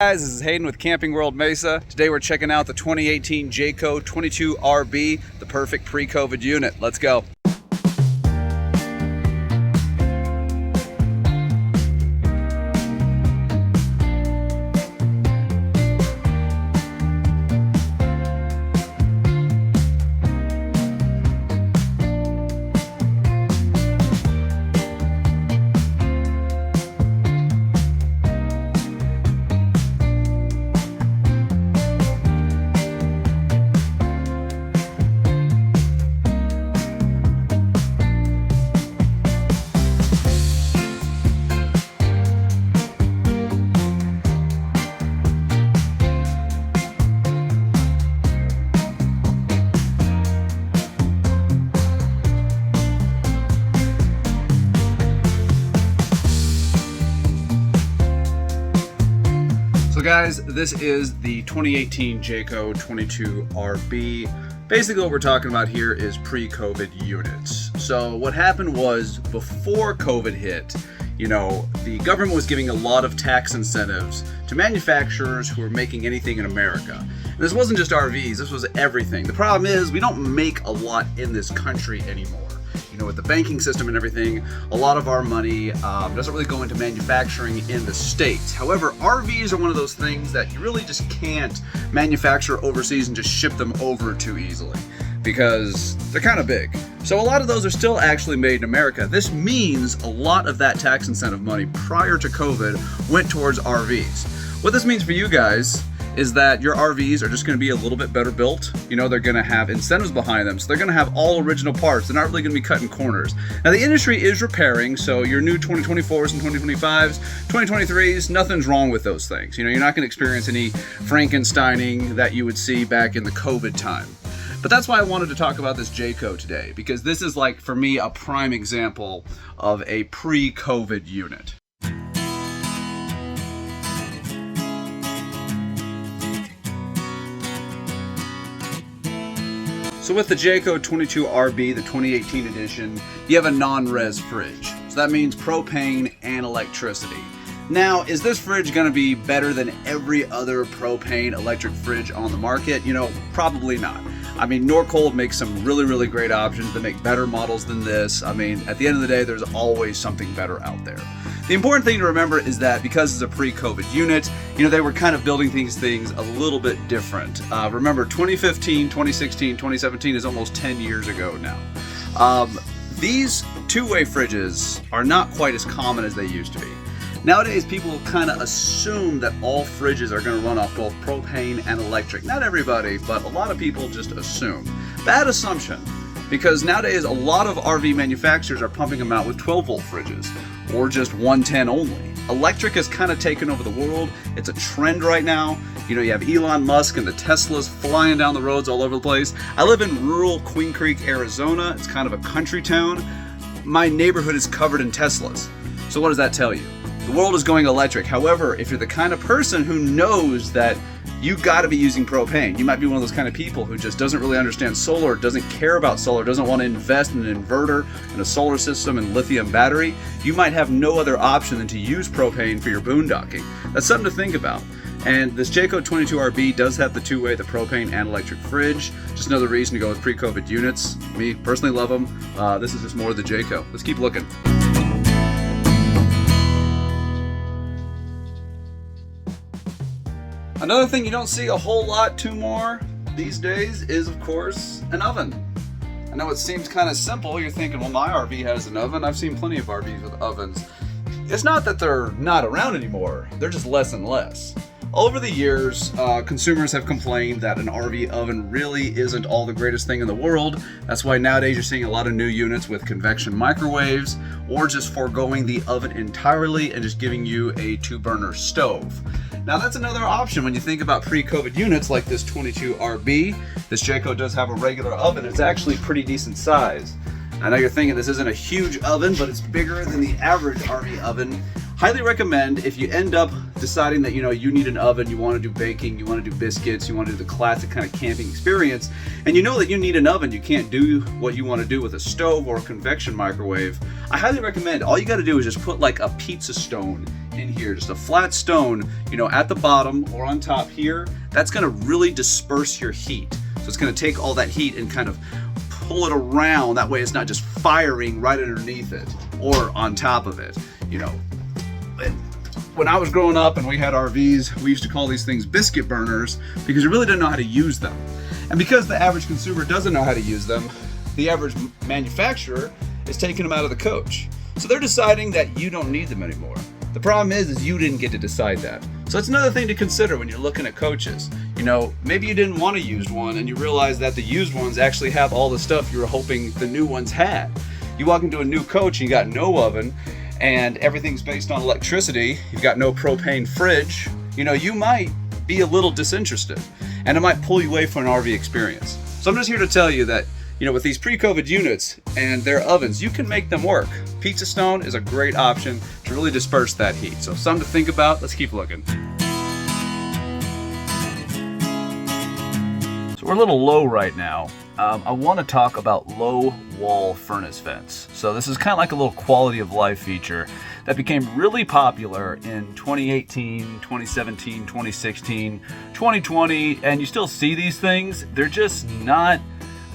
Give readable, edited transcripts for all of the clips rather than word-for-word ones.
Guys, this is Hayden with Camping World Mesa. Today we're checking out the 2018 Jayco 22RB, the perfect pre-COVID unit. Let's go. So guys, this is the 2018 Jayco 22RB. Basically what we're talking about here is pre-COVID units. So what happened was, before COVID hit, the government was giving a lot of tax incentives to manufacturers who were making anything in America. And this wasn't just RVs, this was everything. The problem is we don't make a lot in this country anymore. With the banking system and everything, a lot of our money doesn't really go into manufacturing in the States. However, RVs are one of those things that you really just can't manufacture overseas and just ship them over too easily, because they're kind of big. So a lot of those are still actually made in America. This means a lot of that tax incentive money prior to COVID went towards RVs. What this means for you guys is that your RVs are just going to be a little bit better built. They're going to have incentives behind them, so they're going to have all original parts. They're not really going to be cutting corners. Now, the industry is repairing, so your new 2024s and 2025s, 2023s, nothing's wrong with those things. You're not going to experience any Frankensteining that you would see back in the COVID time. But that's why I wanted to talk about this Jayco today, because this is, for me, a prime example of a pre-COVID unit. So with the Jayco 22RB, the 2018 edition, you have a non-res fridge. So that means propane and electricity. Now, is this fridge going to be better than every other propane electric fridge on the market? Probably not. Norcold makes some really, really great options. They make better models than this. At the end of the day, there's always something better out there. The important thing to remember is that because it's a pre-COVID unit, they were kind of building things a little bit different. Remember, 2015, 2016, 2017 is almost 10 years ago now. These two-way fridges are not quite as common as they used to be. Nowadays, people kind of assume that all fridges are going to run off both propane and electric. Not everybody, but a lot of people just assume. Bad assumption, because nowadays a lot of RV manufacturers are pumping them out with 12-volt fridges, or just 110 only. Electric has kind of taken over the world. It's a trend right now. You have Elon Musk and the Teslas flying down the roads all over the place. I live in rural Queen Creek, Arizona. It's kind of a country town. My neighborhood is covered in Teslas. So what does that tell you? The world is going electric. However, if you're the kind of person who knows that you got to be using propane, you might be one of those kind of people who just doesn't really understand solar, doesn't care about solar, doesn't want to invest in an inverter and a solar system and lithium battery, you might have no other option than to use propane for your boondocking. That's something to think about. And this Jayco 22RB does have the two-way, the propane and electric fridge. Just another reason to go with pre-COVID units. Me, personally love them. This is just more of the Jayco. Let's keep looking. Another thing you don't see a whole lot too more these days is, of course, an oven. I know it seems kind of simple. You're thinking, well, my RV has an oven. I've seen plenty of RVs with ovens. It's not that they're not around anymore. They're just less and less. Over the years, consumers have complained that an RV oven really isn't all the greatest thing in the world. That's why nowadays you're seeing a lot of new units with convection microwaves, or just foregoing the oven entirely and just giving you a 2-burner stove. Now that's another option when you think about pre-COVID units like this 22RB. This Jayco does have a regular oven. It's actually pretty decent size. I know you're thinking this isn't a huge oven, but it's bigger than the average RV oven. Highly recommend if you end up deciding that you need an oven, you want to do baking, you want to do biscuits, you want to do the classic kind of camping experience, and you know that you need an oven, you can't do what you want to do with a stove or a convection microwave. I highly recommend all you got to do is just put like a pizza stone in here, just a flat stone, at the bottom or on top here. That's going to really disperse your heat. So it's going to take all that heat and kind of pull it around. That way it's not just firing right underneath it or on top of it. When I was growing up and we had RVs, we used to call these things biscuit burners because you really didn't know how to use them. And because the average consumer doesn't know how to use them, the average manufacturer is taking them out of the coach. So they're deciding that you don't need them anymore. The problem is you didn't get to decide that. So that's another thing to consider when you're looking at coaches. Maybe you didn't want a used one and you realize that the used ones actually have all the stuff you were hoping the new ones had. You walk into a new coach and you got no oven, and everything's based on electricity, you've got no propane fridge, you might be a little disinterested, and it might pull you away from an RV experience. So I'm just here to tell you that, with these pre-COVID units and their ovens, you can make them work. Pizza stone is a great option to really disperse that heat. So something to think about. Let's keep looking. So we're a little low right now. I want to talk about low wall furnace vents. So this is kind of like a little quality of life feature that became really popular in 2018, 2017, 2016, 2020, and you still see these things. They're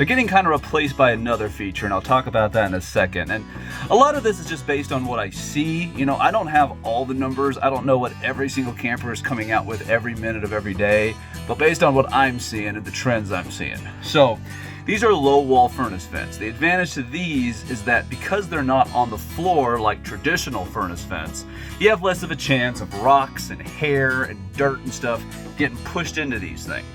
getting kind of replaced by another feature, and I'll talk about that in a second. And a lot of this is just based on what I see. I don't have all the numbers. I don't know what every single camper is coming out with every minute of every day, but based on what I'm seeing and the trends I'm seeing. So these are low wall furnace vents. The advantage to these is that because they're not on the floor like traditional furnace vents, you have less of a chance of rocks and hair and dirt and stuff getting pushed into these things.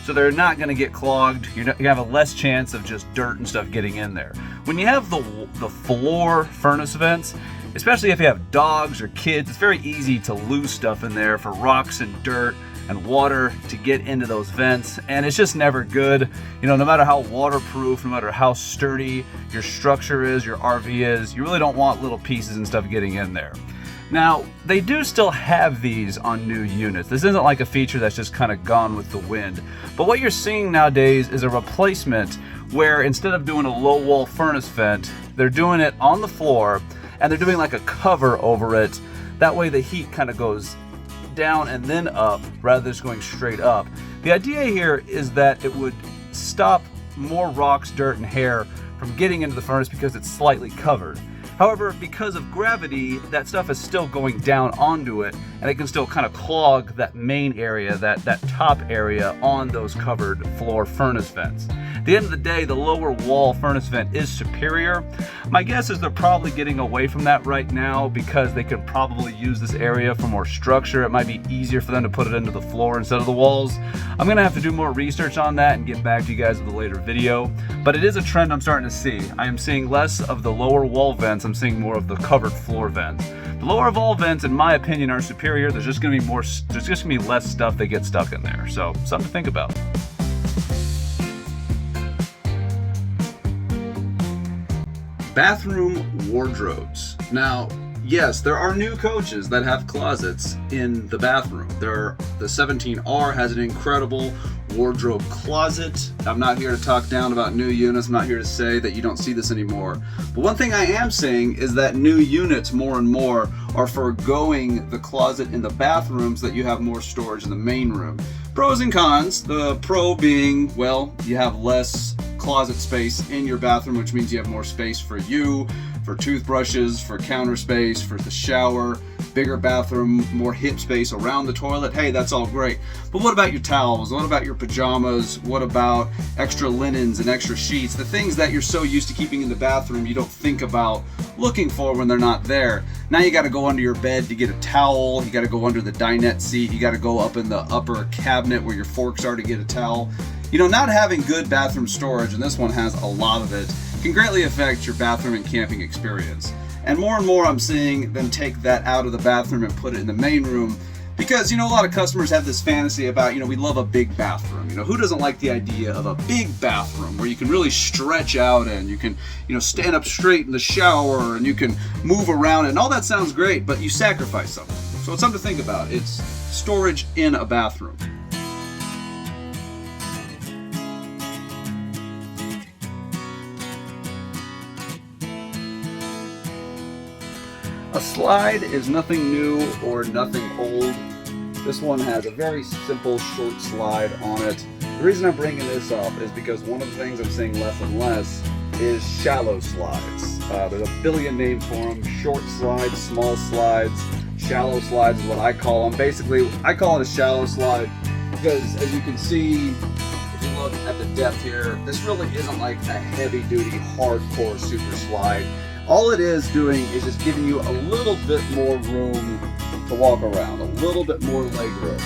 So they're not going to get clogged. You have a less chance of just dirt and stuff getting in there. When you have the floor furnace vents, especially if you have dogs or kids, it's very easy to lose stuff in there for rocks and dirt and water to get into those vents, and it's just never good. No matter how waterproof, no matter how sturdy your structure is, your RV is, you really don't want little pieces and stuff getting in there. Now, they do still have these on new units. This isn't like a feature that's just kind of gone with the wind. But what you're seeing nowadays is a replacement where instead of doing a low wall furnace vent, they're doing it on the floor and they're doing like a cover over it. That way the heat kind of goes down and then up rather than just going straight up. The idea here is that it would stop more rocks, dirt, and hair from getting into the furnace because it's slightly covered. However, because of gravity, that stuff is still going down onto it, and it can still kind of clog that main area, that top area on those covered floor furnace vents. At the end of the day, the lower wall furnace vent is superior. My guess is they're probably getting away from that right now because they could probably use this area for more structure. It might be easier for them to put it into the floor instead of the walls. I'm gonna have to do more research on that and get back to you guys with a later video, but it is a trend I'm starting to see. I am seeing less of the lower wall vents, I'm seeing more of the covered floor vents. The lower wall vents, in my opinion, are superior. There's just gonna be less stuff that gets stuck in there. So something to think about. Bathroom wardrobes. Now, yes, there are new coaches that have closets in the bathroom. The 17R has an incredible wardrobe closet. I'm not here to talk down about new units. I'm not here to say that you don't see this anymore. But one thing I am saying is that new units more and more are foregoing the closet in the bathroom so that you have more storage in the main room. Pros and cons. The pro being, well, you have less closet space in your bathroom, which means you have more space for you, for toothbrushes, for counter space, for the shower, bigger bathroom, more hip space around the toilet. Hey, that's all great. But what about your towels? What about your pajamas? What about extra linens and extra sheets? The things that you're so used to keeping in the bathroom you don't think about looking for when they're not there. Now you got to go under your bed to get a towel. You got to go under the dinette seat. You got to go up in the upper cabinet where your forks are to get a towel. Not having good bathroom storage, and this one has a lot of it, can greatly affect your bathroom and camping experience. And more I'm seeing them take that out of the bathroom and put it in the main room because, a lot of customers have this fantasy about, we love a big bathroom. You know, who doesn't like the idea of a big bathroom where you can really stretch out and you can, you know, stand up straight in the shower and you can move around, and all that sounds great, but you sacrifice something. So it's something to think about. It's storage in a bathroom. A slide is nothing new or nothing old. This one has a very simple short slide on it. The reason I'm bringing this up is because one of the things I'm seeing less and less is shallow slides. There's a billion names for them. Short slides, small slides, shallow slides is what I call them. Basically, I call it a shallow slide because, as you can see, if you look at the depth here, this really isn't like a heavy-duty, hardcore super slide. All it is doing is just giving you a little bit more room to walk around, a little bit more leg room.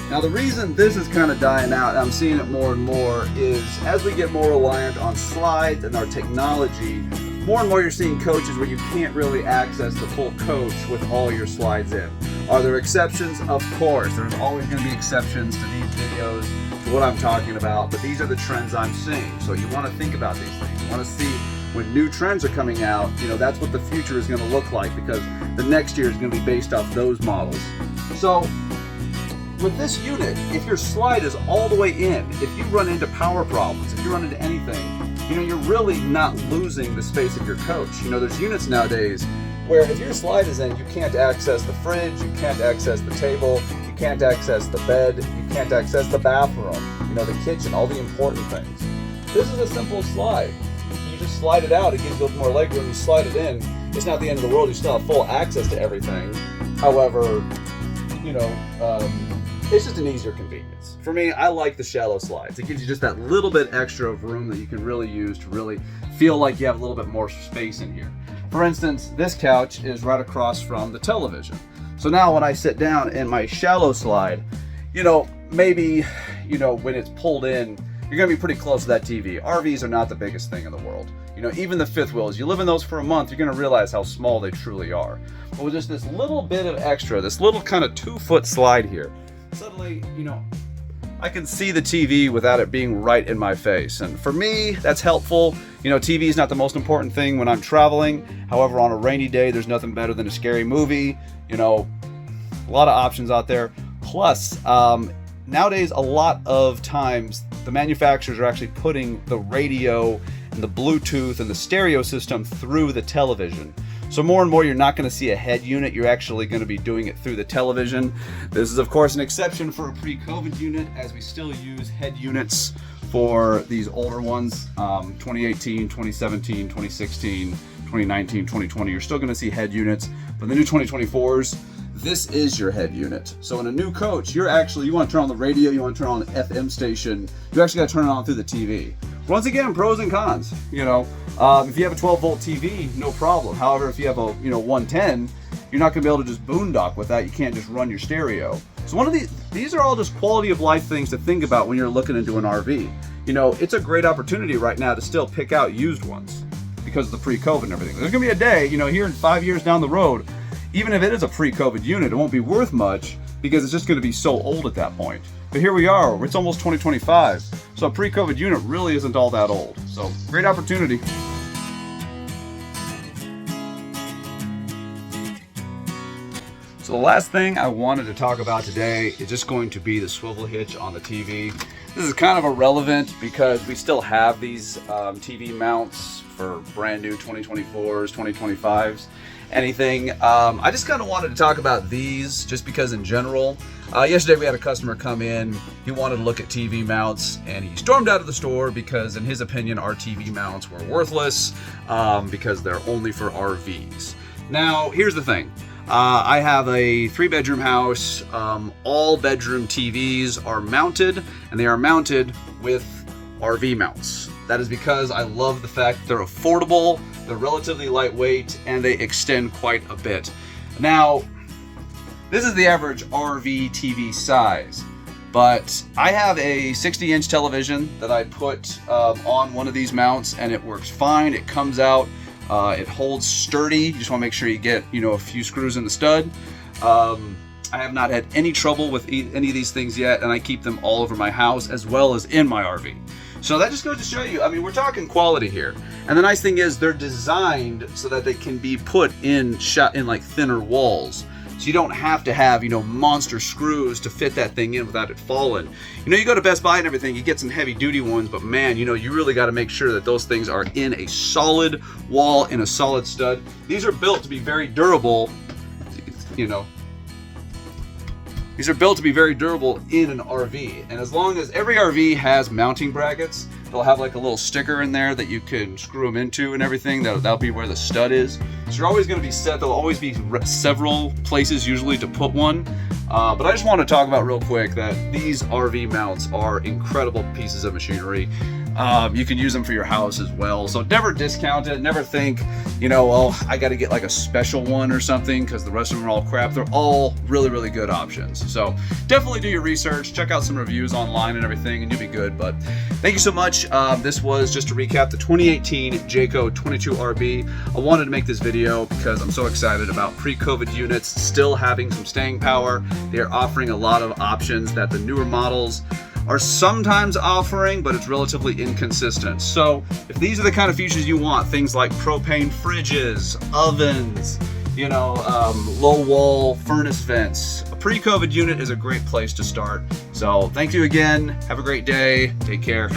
Now the reason this is kind of dying out, and I'm seeing it more and more, is as we get more reliant on slides and our technology, more and more you're seeing coaches where you can't really access the full coach with all your slides in. Are there exceptions? Of course. There's always going to be exceptions to these videos, to what I'm talking about, but these are the trends I'm seeing. So you want to think about these things. You want to see when new trends are coming out, you know, that's what the future is going to look like, because the next year is going to be based off those models. So with this unit, if your slide is all the way in, if you run into power problems, if you run into anything, you know, you're really not losing the space of your coach. You know, there's units nowadays where if your slide is in, you can't access the fridge, you can't access the table, you can't access the bed, you can't access the bathroom, you know, the kitchen, all the important things. This is a simple slide. You just slide it out, it gives you a little more leg room, you slide it in. It's not the end of the world, you still have full access to everything. However, you know, it's just an easier convenience. For me, I like the shallow slides. It gives you just that little bit extra of room that you can really use to really feel like you have a little bit more space in here. For instance, this couch is right across from the television. So now when I sit down in my shallow slide, you know, maybe, you know, when it's pulled in, you're gonna be pretty close to that TV. RVs are not the biggest thing in the world. You know, even the fifth wheels, you live in those for a month, you're gonna realize how small they truly are. But with just this little bit of extra, this little kind of 2-foot slide here, suddenly, you know, I can see the TV without it being right in my face. And for me, that's helpful. You know, TV is not the most important thing when I'm traveling. However, on a rainy day, there's nothing better than a scary movie. You know, a lot of options out there. Plus, nowadays, a lot of times, the manufacturers are actually putting the radio and the Bluetooth and the stereo system through the television. So more and more, you're not going to see a head unit. You're actually going to be doing it through the television. This is, of course, an exception for a pre-COVID unit, as we still use head units for these older ones. 2018, 2017, 2016, 2019, 2020, you're still going to see head units. But the new 2024s, this is your head unit. So in a new coach, you want to turn on the radio, you want to turn on the FM station, you actually got to turn it on through the TV. Once again, pros and cons. You know, if you have a 12-volt TV, no problem. However, if you have a 110, you're not going to be able to just boondock with that. You can't just run your stereo. So these are all just quality of life things to think about when you're looking into an RV. You know, it's a great opportunity right now to still pick out used ones because of the pre-COVID and everything. There's going to be a day, you know, here in 5 years down the road, even if it is a pre-COVID unit, it won't be worth much because it's just going to be so old at that point. But here we are, it's almost 2025, so a pre-COVID unit really isn't all that old. So, great opportunity. So the last thing I wanted to talk about today is just going to be the swivel hitch on the TV. This is kind of irrelevant because we still have these TV mounts for brand new 2024s, 2025s. Anything. I just kind of wanted to talk about these just because in general, yesterday we had a customer come in, he wanted to look at TV mounts and he stormed out of the store because in his opinion our TV mounts were worthless because they're only for RVs. Now here's the thing, I have a 3-bedroom house, all bedroom TVs are mounted and they are mounted with RV mounts. That is because I love the fact that they're affordable, they're relatively lightweight, and they extend quite a bit. Now, this is the average RV TV size, but I have a 60-inch television that I put on one of these mounts, and it works fine. It comes out, it holds sturdy. You just want to make sure you get, a few screws in the stud. I have not had any trouble with any of these things yet, and I keep them all over my house as well as in my RV. So that just goes to show you, I mean, we're talking quality here. And the nice thing is they're designed so that they can be put in like thinner walls. So you don't have to have, you know, monster screws to fit that thing in without it falling. You know, you go to Best Buy and everything, you get some heavy duty ones, but man, you know, you really got to make sure that those things are in a solid wall, in a solid stud. These are built to be very durable, you know. These are built to be very durable in an RV. And as long as every RV has mounting brackets, they'll have like a little sticker in there that you can screw them into and everything. That'll be where the stud is. So you're always going to be set. There'll always be several places usually to put one. But I just want to talk about real quick that these RV mounts are incredible pieces of machinery. You can use them for your house as well. So never discount it. Never think, you know, well, I got to get like a special one or something because the rest of them are all crap. They're all really, really good options. So definitely do your research. Check out some reviews online and everything, and you'll be good. But thank you so much. This was just to recap the 2018 Jayco 22RB. I wanted to make this video because I'm so excited about pre-COVID units still having some staying power. They are offering a lot of options that the newer models are sometimes offering, but it's relatively inconsistent. So if these are the kind of features you want, things like propane fridges, ovens, you know, low wall furnace vents, a pre-COVID unit is a great place to start. So thank you again. Have a great day. Take care.